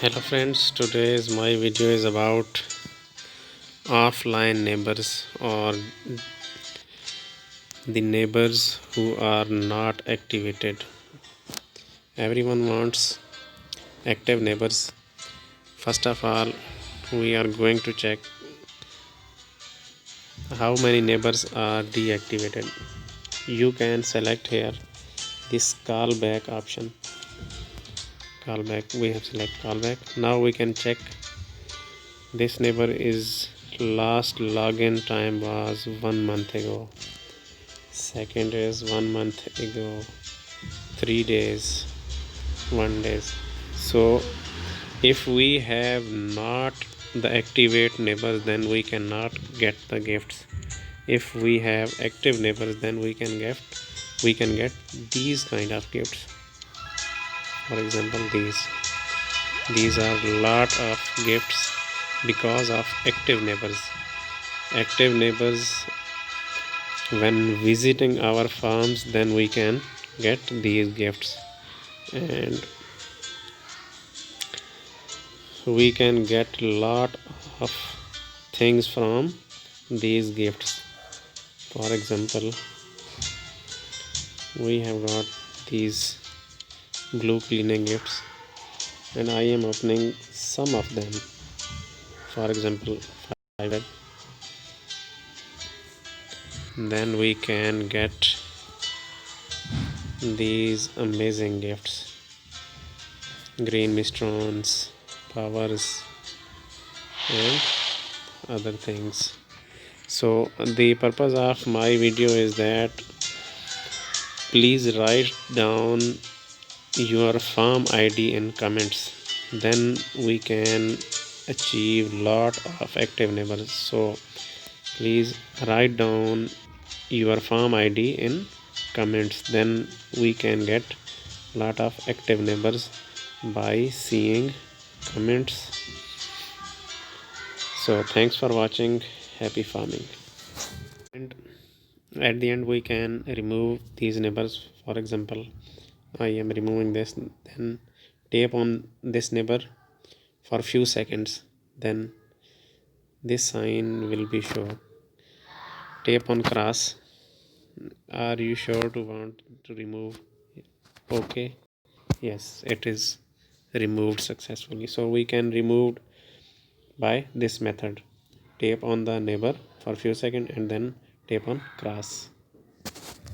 Hello friends, today's my video is about offline neighbors or the neighbors who are not activated. Everyone wants active neighbors. First of all, we are going to check how many neighbors are deactivated. You can select here this callback option. Callback, we have select callback. Now we can check this neighbor is last login time was 1 month ago. Second is 1 month ago, 3 days, 1 days. So if we have not the activate neighbors, then we cannot get the gifts. If we have active neighbors, then we can get these kind of gifts. For example, these are lot of gifts because of active neighbors. Active neighbors, when visiting our farms, then we can get these gifts, and we can get lot of things from these gifts. For example, we have got these glue cleaning gifts, and I am opening some of them. For example, 5. Then we can get these amazing gifts: green mistrons, powers, and other things. So the purpose of my video is that please write down your farm ID in comments, then we can achieve lot of active neighbors. So please write down your farm ID in comments, then we can get lot of active neighbors by seeing comments. So thanks for watching. Happy farming. And at the end we can remove these neighbors. For example, I am removing this, then tap on this neighbor for few seconds, then this sign will be shown. Tap on cross. Are you sure to want to remove? Okay, yes, it is removed successfully. So we can remove by this method. Tap on the neighbor for few seconds and then tap on cross.